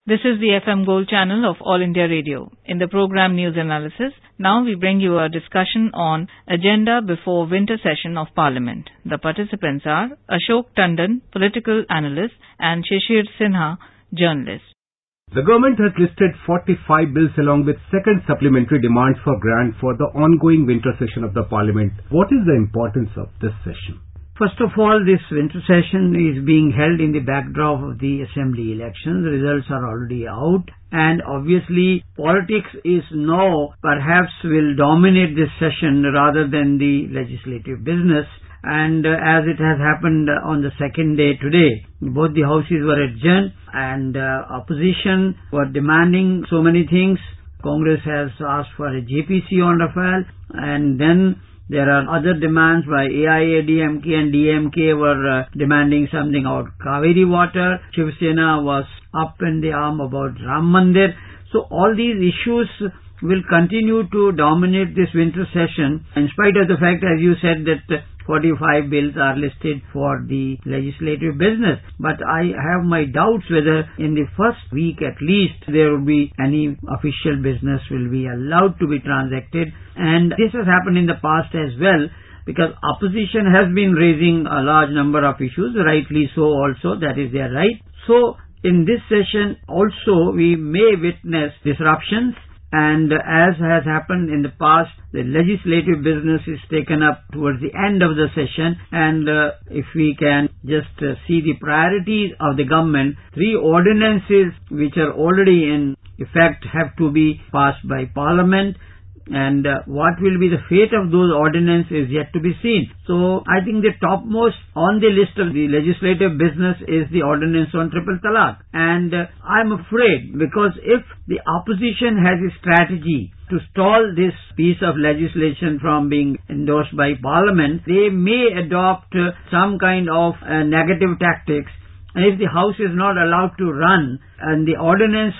This is the FM Gold channel of All India Radio. In the program News Analysis, now we bring you a discussion on agenda before winter session of Parliament. The participants are Ashok Tandon, political analyst, and Shishir Sinha, journalist. The government has listed 45 bills along with second supplementary demands for grant for the ongoing winter session of the Parliament. What is the importance of this session? First of all, this winter session is being held in the backdrop of the assembly elections. The results are already out, and obviously politics is now perhaps will dominate this session rather than the legislative business. And as it has happened on the second day today, both the houses were adjourned and opposition were demanding so many things. Congress has asked for a JPC on Rafale, and then there are other demands by AIADMK and DMK were demanding something about Kaveri water. Shiv Sena was up in the arm about Ram Mandir. So all these issues will continue to dominate this winter session, in spite of the fact, as you said, that 45 bills are listed for the legislative business. But I have my doubts whether in the first week at least there will be any official business will be allowed to be transacted. And this has happened in the past as well, because opposition has been raising a large number of issues, rightly so also, that is their right. So in this session also we may witness disruptions. And as has happened in the past, the legislative business is taken up towards the end of the session. And if we can just see the priorities of the government, 3 ordinances which are already in effect have to be passed by Parliament. And what will be the fate of those ordinances is yet to be seen. So I think the topmost on the list of the legislative business is the ordinance on triple talaq. And I'm afraid, because if the opposition has a strategy to stall this piece of legislation from being endorsed by Parliament, they may adopt some kind of negative tactics. And if the House is not allowed to run and the ordinance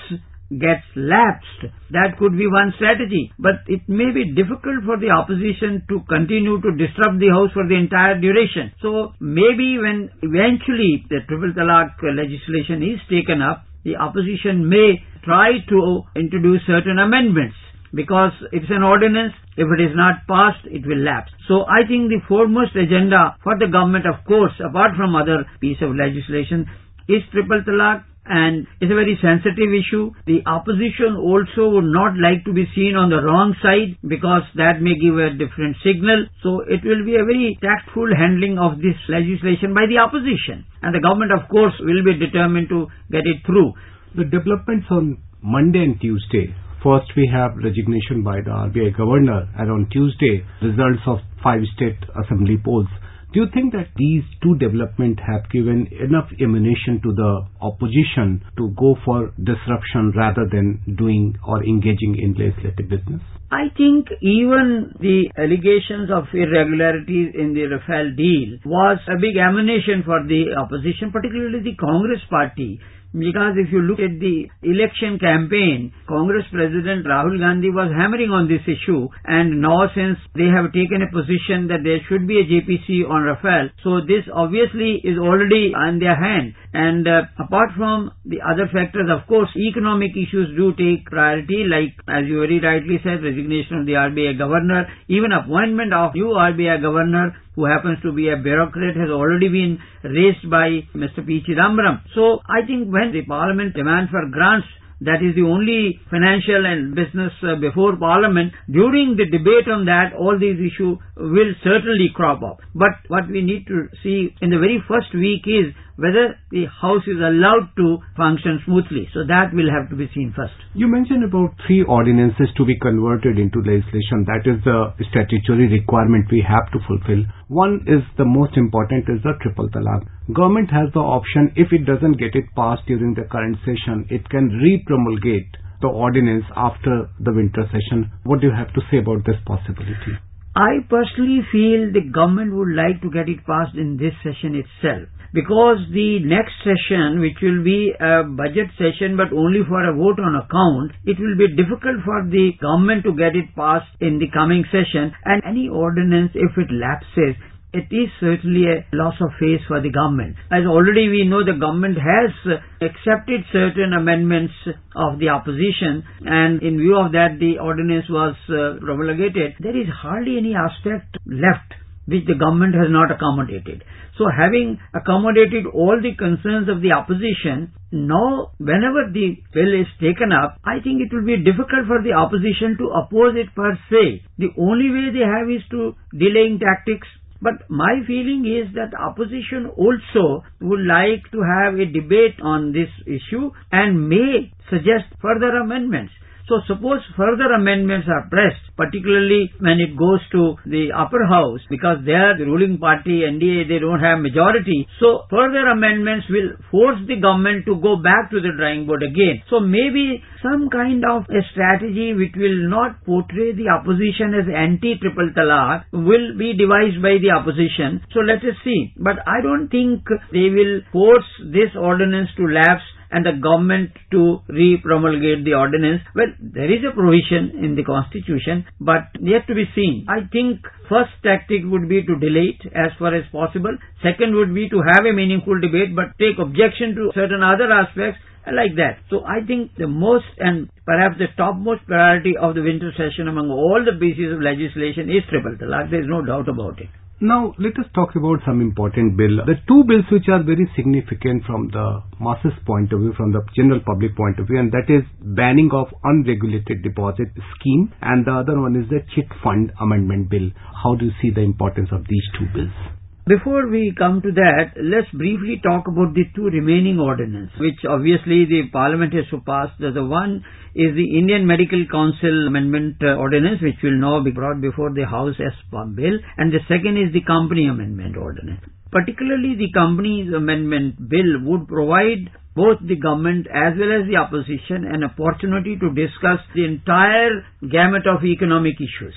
gets lapsed, that could be one strategy. But it may be difficult for the opposition to continue to disrupt the House for the entire duration. So maybe when eventually the triple talaq legislation is taken up, the opposition may try to introduce certain amendments, because it's an ordinance. If it is not passed, it will lapse. So I think the foremost agenda for the government, of course, apart from other piece of legislation, is triple talaq. And it's a very sensitive issue. The opposition also would not like to be seen on the wrong side, because that may give a different signal. So it will be a very tactful handling of this legislation by the opposition. And the government, of course, will be determined to get it through. The developments on Monday and Tuesday. First, we have resignation by the RBI governor, and on Tuesday, results of 5 state assembly polls. Do you think that these 2 developments have given enough ammunition to the opposition to go for disruption rather than doing or engaging in legislative business? I think even the allegations of irregularities in the Rafale deal was a big ammunition for the opposition, particularly the Congress party. Because if you look at the election campaign, Congress President Rahul Gandhi was hammering on this issue, and now since they have taken a position that there should be a JPC on Rafale, so this obviously is already in their hand. And apart from the other factors, of course, economic issues do take priority, like, as you very rightly said, resignation of the RBI governor, even appointment of new RBI governor, who happens to be a bureaucrat, has already been raised by Mr. P. Chidambaram. So I think when the Parliament demands for grants, that is the only financial and business before Parliament. During the debate on that, all these issues will certainly crop up. But what we need to see in the very first week is whether the House is allowed to function smoothly. So that will have to be seen first. You mentioned about 3 ordinances to be converted into legislation. That is the statutory requirement we have to fulfill. One is the most important, is the triple talaq. Government has the option, if it doesn't get it passed during the current session, it can re-promulgate the ordinance after the winter session. What do you have to say about this possibility? I personally feel the government would like to get it passed in this session itself, because the next session, which will be a budget session but only for a vote on account, it will be difficult for the government to get it passed in the coming session. And any ordinance, if it lapses, it is certainly a loss of face for the government. As already we know, the government has accepted certain amendments of the opposition, and in view of that the ordinance was promulgated. There is hardly any aspect left which the government has not accommodated. So having accommodated all the concerns of the opposition, now whenever the bill is taken up, I think it will be difficult for the opposition to oppose it per se. The only way they have is to delaying tactics. But my feeling is that opposition also would like to have a debate on this issue and may suggest further amendments. So suppose further amendments are pressed, particularly when it goes to the upper house, because there the ruling party, NDA, they don't have majority. So further amendments will force the government to go back to the drawing board again. So maybe some kind of a strategy which will not portray the opposition as anti-triple talaq will be devised by the opposition. So let us see. But I don't think they will force this ordinance to lapse and the government to re-promulgate the ordinance. Well, there is a provision in the constitution, but yet to be seen. I think first tactic would be to delay it as far as possible. Second would be to have a meaningful debate, but take objection to certain other aspects like that. So I think the most and perhaps the topmost priority of the winter session among all the pieces of legislation is triple talaq. There is no doubt about it. Now, let us talk about some important bill. The two bills which are very significant from the masses point of view, from the general public point of view, and that is banning of unregulated deposit scheme, and the other one is the chit fund amendment bill. How do you see the importance of these two bills? Before we come to that, let's briefly talk about the two remaining ordinances, which obviously the Parliament has to pass. The one is the Indian Medical Council Amendment Ordinance, which will now be brought before the House as bill, and the second is the Company Amendment Ordinance. Particularly the Companies Amendment Bill would provide both the government as well as the opposition an opportunity to discuss the entire gamut of economic issues.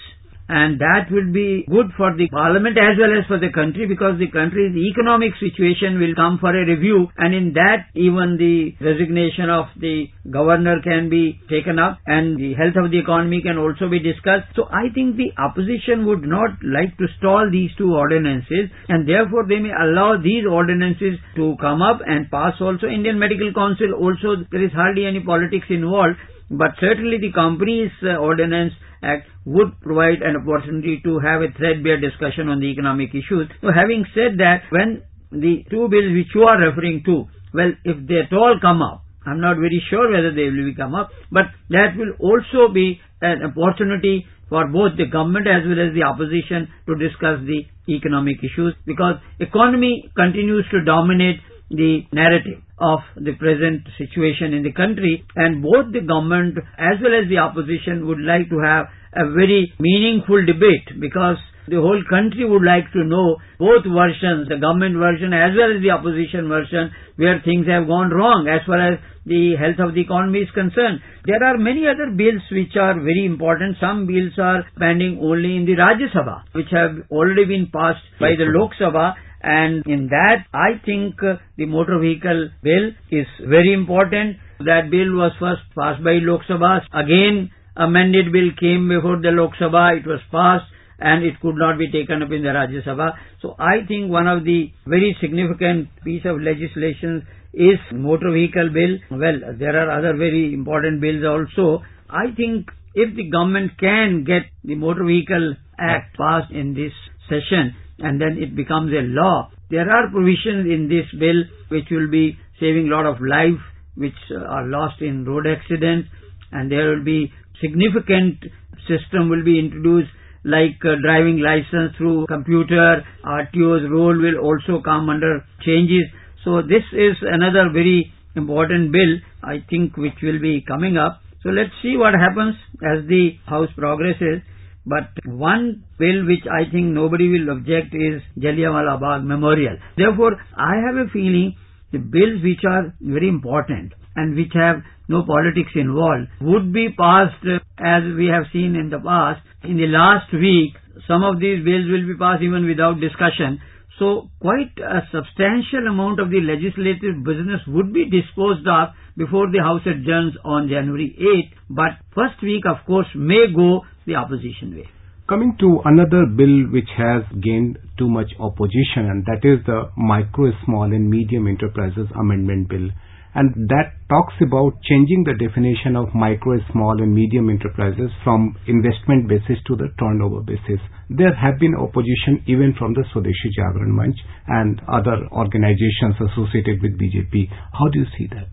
And that will be good for the Parliament as well as for the country, because the country's economic situation will come for a review, and in that even the resignation of the governor can be taken up and the health of the economy can also be discussed. So I think the opposition would not like to stall these two ordinances, and therefore they may allow these ordinances to come up and pass also. Indian Medical Council also, there is hardly any politics involved, but certainly the Companies Ordinance Act would provide an opportunity to have a threadbare discussion on the economic issues. So having said that, when the two bills which you are referring to, well, if they at all come up, I'm not very sure whether they will come up, but that will also be an opportunity for both the government as well as the opposition to discuss the economic issues, because economy continues to dominate the narrative of the present situation in the country, and both the government as well as the opposition would like to have a very meaningful debate, because the whole country would like to know both versions, the government version as well as the opposition version, where things have gone wrong as far as the health of the economy is concerned. There are many other bills which are very important. Some bills are pending only in the Rajya Sabha, which have already been passed by the Lok Sabha. And in that, I think the motor vehicle bill is very important. That bill was first passed by Lok Sabha. Again, amended bill came before the Lok Sabha. It was passed and it could not be taken up in the Rajya Sabha. So I think one of the very significant piece of legislation is motor vehicle bill. Well, there are other very important bills also. I think if the government can get the Motor Vehicle Act passed in this session, and then it becomes a law, there are provisions in this bill which will be saving a lot of lives which are lost in road accidents, and there will be significant system will be introduced like driving license through computer. RTO's role will also come under changes. So this is another very important bill, I think, which will be coming up. So let's see what happens as the House progresses. But one bill which I think nobody will object is Jallianwala Bagh Memorial. Therefore, I have a feeling the bills which are very important and which have no politics involved would be passed as we have seen in the past. In the last week, some of these bills will be passed even without discussion. So quite a substantial amount of the legislative business would be disposed of before the House adjourns on January 8th. But first week, of course, may go the opposition way. Coming to another bill which has gained too much opposition, and that is the Micro, Small and Medium Enterprises Amendment Bill. And that talks about changing the definition of micro, small and medium enterprises from investment basis to the turnover basis. There have been opposition even from the Swadeshi Jagran Manch and other organizations associated with BJP. How do you see that?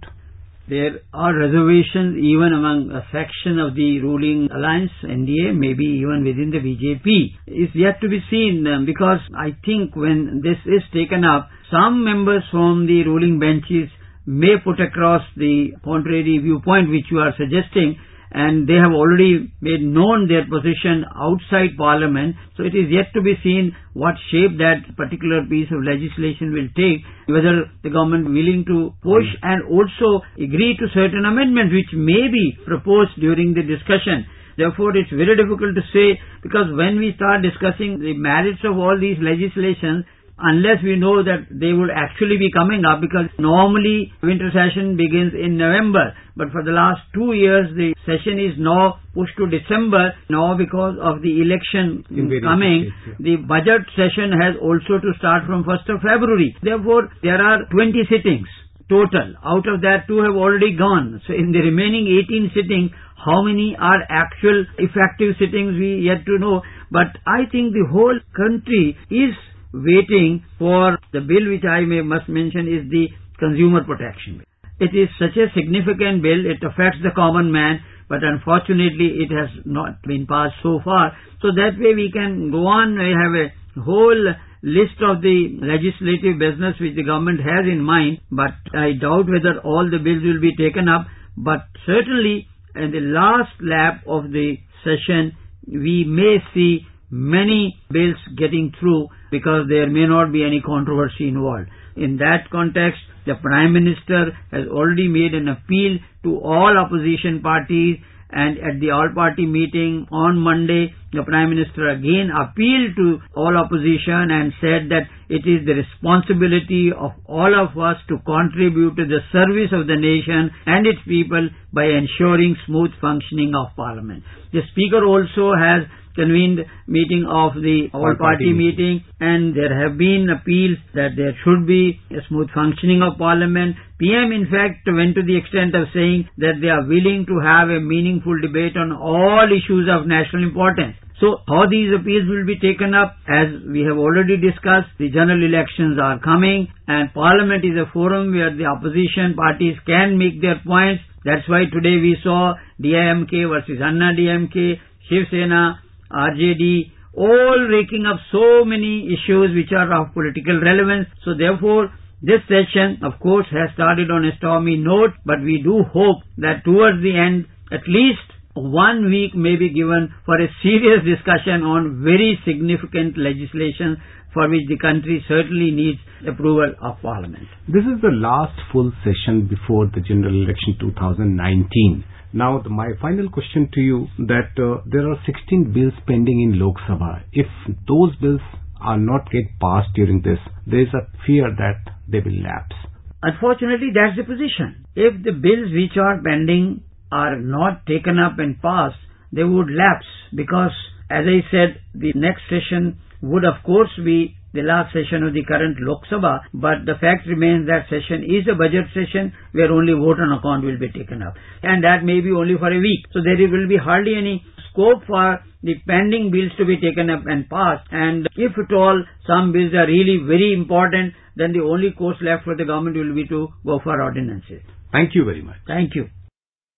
There are reservations even among a section of the ruling alliance, NDA, maybe even within the BJP. It's yet to be seen because I think when this is taken up, some members from the ruling benches may put across the contrary viewpoint which you are suggesting, and they have already made known their position outside Parliament. So it is yet to be seen what shape that particular piece of legislation will take, whether the government willing to push and also agree to certain amendments which may be proposed during the discussion. Therefore, it's very difficult to say, because when we start discussing the merits of all these legislations, unless we know that they would actually be coming up, because normally winter session begins in November, but for the last 2 years the session is now pushed to December. Now because of the election coming, the budget session has also to start from 1st of February. Therefore, there are 20 sittings total. Out of that, 2 have already gone. So in the remaining 18 sittings, how many are actual effective sittings we yet to know. But I think the whole country is waiting for the bill which I must mention is the Consumer Protection Bill. It is such a significant bill, it affects the common man, but unfortunately it has not been passed so far. So that way we can go on. We have a whole list of the legislative business which the government has in mind, but I doubt whether all the bills will be taken up. But certainly in the last lap of the session we may see many bills getting through because there may not be any controversy involved. In that context, the Prime Minister has already made an appeal to all opposition parties, and at the all-party meeting on Monday, the Prime Minister again appealed to all opposition and said that it is the responsibility of all of us to contribute to the service of the nation and its people by ensuring smooth functioning of Parliament. The Speaker also has convened meeting of the all-party meeting, and there have been appeals that there should be a smooth functioning of Parliament. PM in fact went to the extent of saying that they are willing to have a meaningful debate on all issues of national importance. So how these appeals will be taken up, as we have already discussed, the general elections are coming and Parliament is a forum where the opposition parties can make their points. That's why today we saw DIMK versus Anna DMK, Shiv Sena, RJD, all raking up so many issues which are of political relevance. So therefore, this session, of course, has started on a stormy note, but we do hope that towards the end, at least 1 week may be given for a serious discussion on very significant legislation for which the country certainly needs approval of Parliament. This is the last full session before the general election 2019. Now, my final question to you, that there are 16 bills pending in Lok Sabha. If those bills are not get passed during this, there is a fear that they will lapse. Unfortunately, that's the position. If the bills which are pending are not taken up and passed, they would lapse because, as I said, the next session would of course be the last session of the current Lok Sabha, but the fact remains that session is a budget session where only vote on account will be taken up, and that may be only for a week. So there will be hardly any scope for the pending bills to be taken up and passed, and if at all some bills are really very important, then the only course left for the government will be to go for ordinances. Thank you very much. Thank you.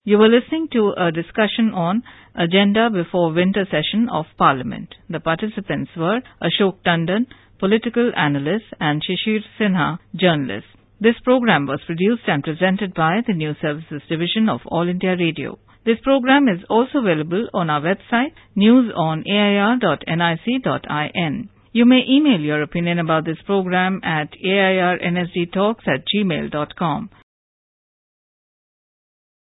You were listening to a discussion on Agenda Before Winter Session of Parliament. The participants were Ashok Tandon, political analyst, and Shishir Sinha, journalist. This program was produced and presented by the News Services Division of All India Radio. This program is also available on our website, newsonair.nic.in. You may email your opinion about this program at airnsdtalks@gmail.com.